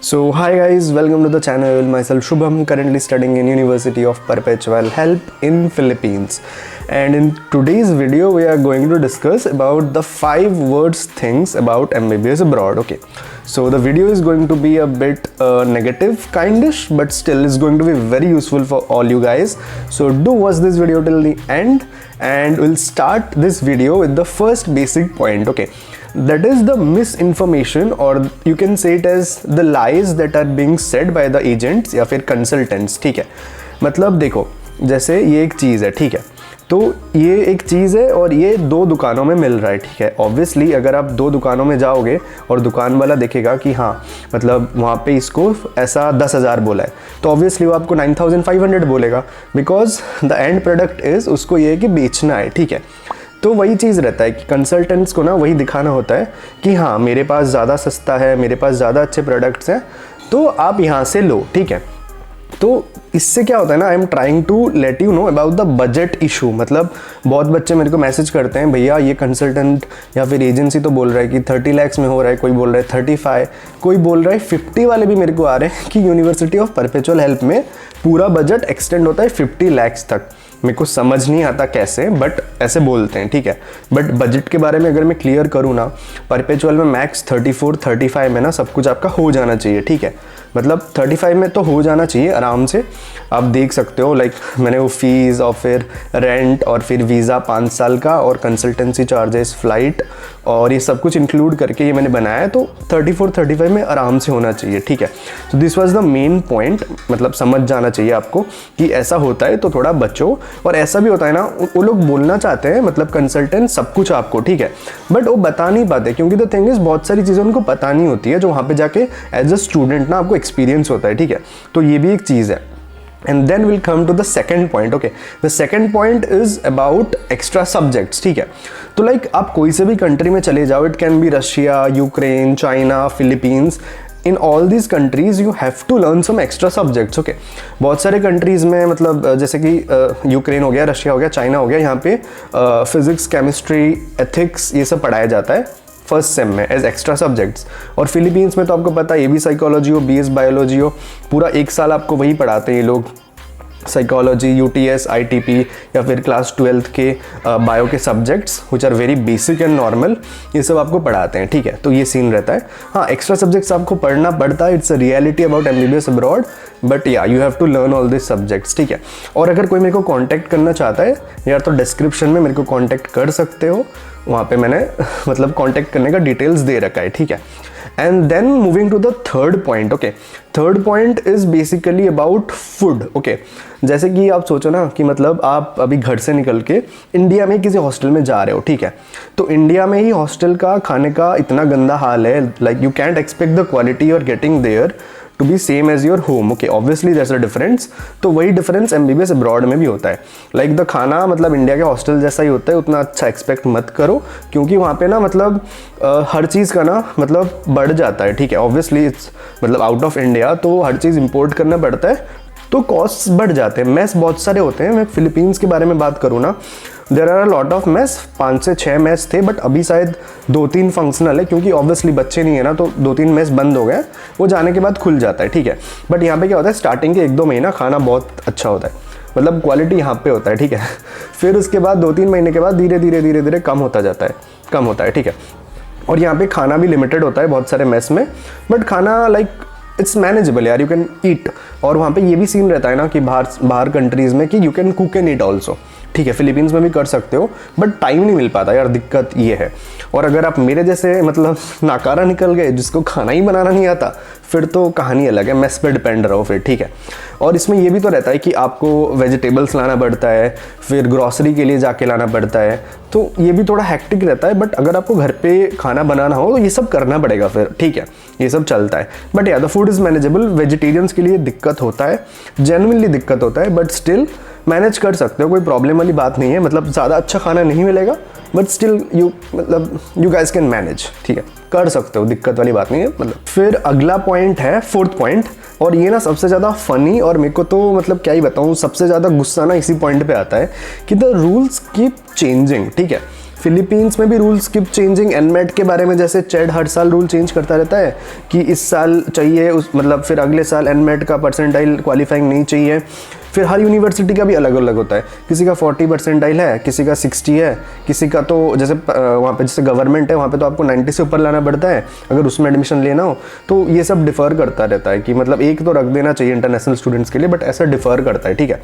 So hi guys, welcome to the channel. Myself Shubham, currently studying in University of Perpetual Help in Philippines. And in today's video, we are going to discuss about the 5 worst things about MBBS abroad. Okay, so the video is going to be a bit negative kindish, but still is going to be very useful for all you guys. So do watch this video till the end, and we'll start this video with the first basic point. Okay, that is the misinformation, or you can say it as the lies that are being said by the agents या फिर consultants. ठीक है, मतलब देखो जैसे ये एक चीज़ है, ठीक है, तो ये एक चीज़ है और ये 2 दुकानों में मिल रहा है, ठीक है. ऑब्वियसली अगर आप 2 दुकानों में जाओगे और दुकान वाला देखेगा कि हाँ मतलब वहाँ पे इसको ऐसा 10,000 बोला है, तो ऑब्वियसली वो आपको 9,500 बोलेगा, because the end product is उसको ये है कि बेचना है, ठीक है. तो वही चीज़ रहता है कि कंसल्टेंट्स को ना वही दिखाना होता है कि हाँ मेरे पास ज़्यादा सस्ता है, मेरे पास ज़्यादा अच्छे प्रोडक्ट्स हैं, तो आप यहाँ से लो, ठीक है. तो इससे क्या होता है ना, I am trying to let you know about the budget issue. मतलब बहुत बच्चे मेरे को मैसेज करते हैं, भैया ये कंसल्टेंट या फिर एजेंसी तो बोल रहा है कि 30 लाख में हो रहा है, कोई बोल रहा है 35, कोई बोल रहा है 50 वाले भी मेरे को आ रहे हैं कि यूनिवर्सिटी ऑफ परपेचुअल हेल्प में पूरा बजट एक्सटेंड होता है 50 लाख तक. मेरे को समझ नहीं आता कैसे, बट ऐसे बोलते हैं, ठीक है. बट बजट के बारे में अगर मैं क्लियर करूँ ना, परपेचुअल में मैक्स 34-35 में ना सब कुछ आपका हो जाना चाहिए, ठीक है. मतलब 35 में तो हो जाना चाहिए आराम से. आप देख सकते हो, लाइक मैंने वो फीस और फिर रेंट और फिर वीज़ा 5 साल का और कंसल्टेंसी चार्जेस, फ्लाइट और ये सब कुछ इंक्लूड करके ये मैंने बनाया है, तो 34-35 में आराम से होना चाहिए, ठीक है. तो this was the main point. मतलब समझ जाना चाहिए आपको कि ऐसा होता है, तो थोड़ा बचो. और ऐसा भी होता है ना, वो लोग बोलना चाहते हैं मतलब कंसल्टेंट सब कुछ आपको, ठीक है, बट वो बता नहीं पाते, क्योंकि द थिंग इज बहुत सारी चीज़ें उनको पता नहीं होती है जो वहाँ पे जाके एज अ स्टूडेंट ना आपको एक्सपीरियंस होता है, ठीक है. तो ये भी एक चीज़ है. And then we'll come to the second point. Okay, the second point is about extra subjects. ठीक है, तो लाइक आप कोई से भी कंट्री में चले जाओ, it can be Russia, Ukraine, China, Philippines. In all these countries you have to learn some extra subjects. Okay, बहुत सारे कंट्रीज़ में मतलब जैसे कि यूक्रेन हो गया, रशिया हो गया, चाइना हो गया, यहाँ पे फिजिक्स, केमिस्ट्री, एथिक्स ये सब पढ़ाया जाता है फर्स्ट सेम में एज एक्स्ट्रा सब्जेक्ट्स. और फिलीपींस में तो आपको पता है, ये भी साइकोलॉजी हो, BS बायोलॉजी हो, पूरा 1 साल आपको वही पढ़ाते हैं ये लोग. साइकोलॉजी, UTS, ITP या फिर क्लास 12th के बायो के subjects which are very basic and normal, ये सब आपको पढ़ाते हैं, ठीक है. तो ये सीन रहता है. हाँ, एक्स्ट्रा सब्जेक्ट्स आपको पढ़ना पड़ता है. It's a reality about MBBS abroad, but या you have to learn all this subjects, ठीक है. और अगर कोई मेरे को कॉन्टैक्ट करना चाहता है यार, तो डिस्क्रिप्शन में मेरे को कॉन्टैक्ट कर सकते हो, वहाँ पे मैंने मतलब कॉन्टैक्ट करने का डिटेल्स दे रखा है, ठीक है. And then moving to the third point. Okay, third point is basically about food. Okay, जैसे कि आप सोचो ना कि मतलब आप अभी घर से निकल के इंडिया में किसी हॉस्टल में जा रहे हो, ठीक है, तो इंडिया में ही हॉस्टल का खाने का इतना गंदा हाल है, like you can't expect the quality you are getting there to be same as your home. Okay, obviously there is a difference. तो वही डिफरेंस MBBS अब्रॉड में भी होता है. लाइक द खाना मतलब इंडिया के हॉस्टल जैसा ही होता है, उतना अच्छा एक्सपेक्ट मत करो, क्योंकि वहाँ पे ना मतलब हर चीज़ का ना मतलब बढ़ जाता है, ठीक है. ऑब्वियसली इट्स मतलब आउट ऑफ इंडिया, तो हर चीज़ इंपोर्ट करना पड़ता है, तो कॉस्ट बढ़ जाते हैं. मैस बहुत सारे होते हैं. मैं फिलीपींस के बारे में बात करूँ ना, there are a lot of mess, 5 से 6 मैस थे, बट अभी शायद 2-3 फंक्शनल है, क्योंकि ऑब्वियसली बच्चे नहीं है ना, तो 2-3 मैस बंद हो गए, वो जाने के बाद खुल जाता है, ठीक है. बट यहाँ पे क्या होता है, स्टार्टिंग के 1-2 महीना खाना बहुत अच्छा होता है, मतलब क्वालिटी यहाँ पे होता है, ठीक है. फिर उसके बाद 2-3 महीने के बाद धीरे धीरे कम होता जाता है, कम होता है, ठीक है. और यहाँ पे खाना भी लिमिटेड होता है बहुत सारे मैस में, बट खाना लाइक इट्स मैनेजेबल यार, यू कैन ईट. और वहाँ पे ये भी सीन रहता है ना कि बाहर कंट्रीज़ में कि you can cook and eat also, ठीक है. फिलीपींस में भी कर सकते हो, बट टाइम नहीं मिल पाता यार, दिक्कत ये है. और अगर आप मेरे जैसे मतलब नाकारा निकल गए जिसको खाना ही बनाना नहीं आता, फिर तो कहानी अलग है, मेस पे डिपेंड रहो फिर, ठीक है. और इसमें ये भी तो रहता है कि आपको वेजिटेबल्स लाना पड़ता है, फिर ग्रॉसरी के लिए जाके लाना पड़ता है, तो ये भी थोड़ा हेक्टिक रहता है. बट अगर आपको घर पे खाना बनाना हो तो ये सब करना पड़ेगा फिर, ठीक है, ये सब चलता है. बट या the food is manageable. Vegetarians के लिए दिक्कत होता है, जेन्युइनली दिक्कत होता है, बट स्टिल मैनेज कर सकते हो, कोई प्रॉब्लम वाली बात नहीं है. मतलब ज़्यादा अच्छा खाना नहीं मिलेगा, but still you guys can manage, ठीक है, कर सकते हो, दिक्कत वाली बात नहीं है. मतलब फिर अगला पॉइंट है फोर्थ पॉइंट, और ये ना सबसे ज़्यादा फनी, और मेरे को तो मतलब क्या ही बताऊँ, सबसे ज़्यादा गुस्सा ना इसी पॉइंट पे आता है कि द रूल्स कीप चेंजिंग, ठीक है. फिलीपींस में भी रूल्स कीप चेंजिंग एनमेट के बारे में, जैसे चैड हर साल रूल चेंज करता रहता है कि इस साल चाहिए उस मतलब फिर अगले साल एनमेट का परसेंटाइल क्वालिफाइंग नहीं चाहिए। फिर हर यूनिवर्सिटी का भी अलग अलग होता है, किसी का 40 परसेंटाइल है, किसी का 60 है, किसी का तो जैसे वहाँ पे जैसे गवर्नमेंट है वहाँ पे तो आपको 90 से ऊपर लाना पड़ता है अगर उसमें एडमिशन लेना हो। तो ये सब डिफ़र करता रहता है कि मतलब एक तो रख देना चाहिए इंटरनेशनल स्टूडेंट्स के लिए, बट ऐसा डिफ़र करता है, ठीक है।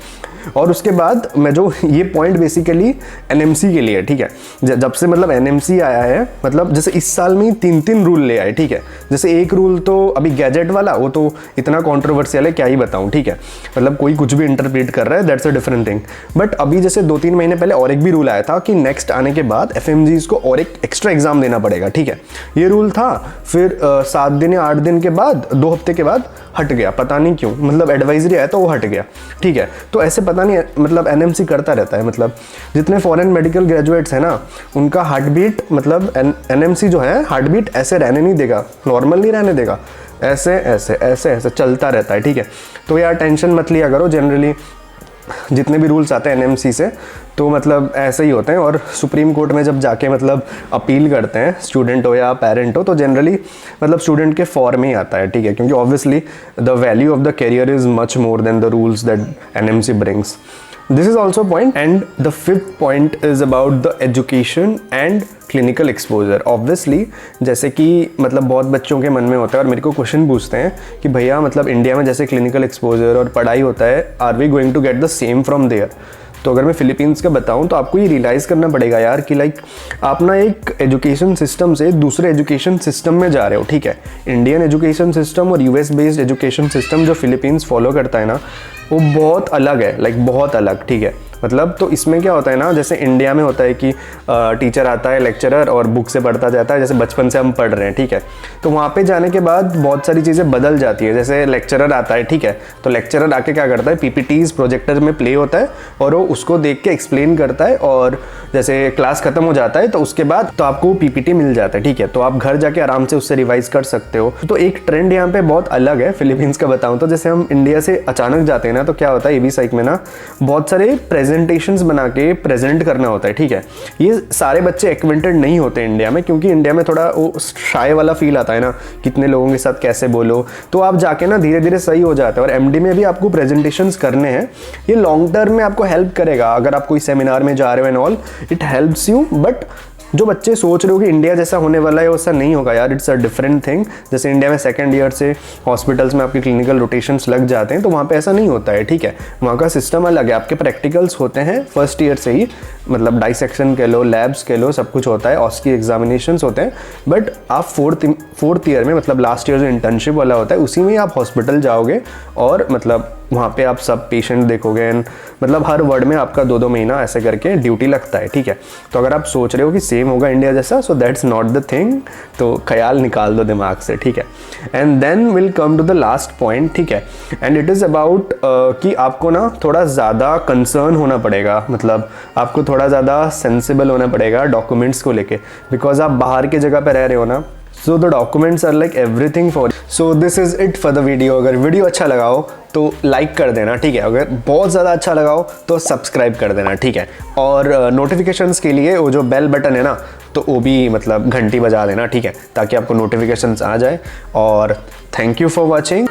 और उसके बाद मैं जो ये पॉइंट बेसिकली एनएमसी के लिए, ठीक है, जब से मतलब एनएमसी आया है, मतलब जैसे इस साल में 3 रूल ले आए, ठीक है। जैसे एक रूल तो अभी गैजेट वाला, वो तो इतना कॉन्ट्रोवर्शियल है क्या ही बताऊँ, ठीक है, मतलब कोई कुछ भी इंटरप्रेट कर रहा है, that's a different thing. But अभी जैसे 2-3 महीने पहले और एक भी रूल आया था कि नेक्स्ट आने के बाद एफएमजीज को और एक एक्स्ट्रा एग्जाम देना पड़ेगा, ठीक है। ये रूल था, फिर 7 दिन या 8 दिन के बाद, 2 हफ्ते के बाद हट गया, पता नहीं क्यों, मतलब एडवाइजरी आया तो वो हट गया, ठीक है। तो ऐसे पता नहीं, मतलब एनएमसी करता रहता है, मतलब जितने फॉरेन मेडिकल ग्रेजुएट्स हैं ना उनका हार्ट बीट, मतलब एनएमसी जो है हार्ट बीट ऐसे रहने नहीं देगा, नॉर्मल नहीं रहने देगा, ऐसे ऐसे ऐसे ऐसे चलता रहता है, ठीक है। तो यार टेंशन मत लिया करो, जनरली जितने भी रूल्स आते हैं एनएमसी से तो मतलब ऐसे ही होते हैं। और सुप्रीम कोर्ट में जब जाके मतलब अपील करते हैं स्टूडेंट हो या पेरेंट हो तो जनरली मतलब स्टूडेंट के फॉर में ही आता है, ठीक है, क्योंकि obviously the value of the career is much more than the rules that NMC brings. This is also a point, and the 5th point is about the education and clinical exposure. Obviously जैसे कि मतलब बहुत बच्चों के मन में होता है और मेरे को क्वेश्चन पूछते हैं कि भैया मतलब इंडिया में जैसे क्लिनिकल एक्सपोजर और पढ़ाई होता है, are we going to get the same from there. तो अगर मैं फिलीपींस का बताऊं तो आपको ये रियलाइज़ करना पड़ेगा यार कि लाइक आप ना एक एजुकेशन सिस्टम से दूसरे एजुकेशन सिस्टम में जा रहे हो, ठीक है। इंडियन एजुकेशन सिस्टम और यूएस बेस्ड एजुकेशन सिस्टम जो फिलीपींस फॉलो करता है ना वो बहुत अलग है, लाइक बहुत अलग, ठीक है। मतलब तो इसमें क्या होता है ना, जैसे इंडिया में होता है कि टीचर आता है, लेक्चरर, और बुक से पढ़ता जाता है, जैसे बचपन से हम पढ़ रहे हैं, ठीक है। तो वहाँ पे जाने के बाद बहुत सारी चीज़ें बदल जाती है। जैसे लेक्चरर आता है, ठीक है, तो लेक्चरर आके क्या करता है, पीपीटीज प्रोजेक्टर में प्ले होता है और वो उसको देख के एक्सप्लेन करता है, और जैसे क्लास खत्म हो जाता है तो उसके बाद तो आपको पीपीटी मिल जाता है, ठीक है। तो आप घर जाके आराम से उससे रिवाइज कर सकते हो। तो एक ट्रेंड यहाँ पे बहुत अलग है फिलीपींस का बताऊँ तो, जैसे हम इंडिया से अचानक जाते हैं ना तो क्या होता है, एबी साइक में ना बहुत सारे प्रेजेंटेशंस बना के प्रेजेंट करना होता है, ठीक है। ये सारे बच्चे एक्वेंटेड नहीं होते इंडिया में, क्योंकि इंडिया में थोड़ा वो शाय वाला फील आता है ना, कितने लोगों के साथ कैसे बोलो। तो आप जाके ना धीरे धीरे सही हो जाता है। और एमडी में भी आपको प्रेजेंटेशंस करने हैं, ये लॉन्ग टर्म में आपको हेल्प करेगा अगर आप कोई सेमिनार में जा रहे हो and all, it helps you. But जो बच्चे सोच रहे हो कि इंडिया जैसा होने वाला है वैसा नहीं होगा यार, इट्स अ डिफरेंट थिंग। जैसे इंडिया में 2nd ईयर से हॉस्पिटल्स में आपके क्लिनिकल रोटेशंस लग जाते हैं, तो वहाँ पे ऐसा नहीं होता है, ठीक है। वहाँ का सिस्टम अलग है, आपके प्रैक्टिकल्स होते हैं 1st ईयर से ही, मतलब डाइसेक्शन कह लो, लैब्स कह लो, सब कुछ होता है, ऑस्की एग्जामिनेशंस होते हैं। बट आप 4th ईयर में, मतलब लास्ट ईयर जो इंटर्नशिप वाला होता है उसी में आप हॉस्पिटल जाओगे और मतलब वहाँ पे आप सब पेशेंट देखोगे एंड मतलब हर वर्ड में आपका 2-2 महीना ऐसे करके ड्यूटी लगता है, ठीक है। तो अगर आप सोच रहे हो कि सेम होगा इंडिया जैसा, so that's not the thing, तो ख्याल निकाल दो दिमाग से, ठीक है। And then will come to the last point, ठीक है, एंड इट इज़ अबाउट कि आपको ना थोड़ा ज़्यादा कंसर्न होना पड़ेगा, मतलब आपको थोड़ा ज़्यादा सेंसिबल होना पड़ेगा डॉक्यूमेंट्स को लेके, बिकॉज आप बाहर की जगह पर रह रहे हो ना, so the documents are like everything for. So this is it for the video. अगर वीडियो अच्छा लगा हो तो लाइक कर देना, ठीक है। अगर बहुत ज़्यादा अच्छा लगा हो तो सब्सक्राइब कर देना, ठीक है। और नोटिफिकेशंस के लिए वो जो बेल बटन है ना, तो वो भी मतलब घंटी बजा देना, ठीक है, ताकि आपको नोटिफिकेशंस आ जाए। और थैंक यू फॉर वॉचिंग।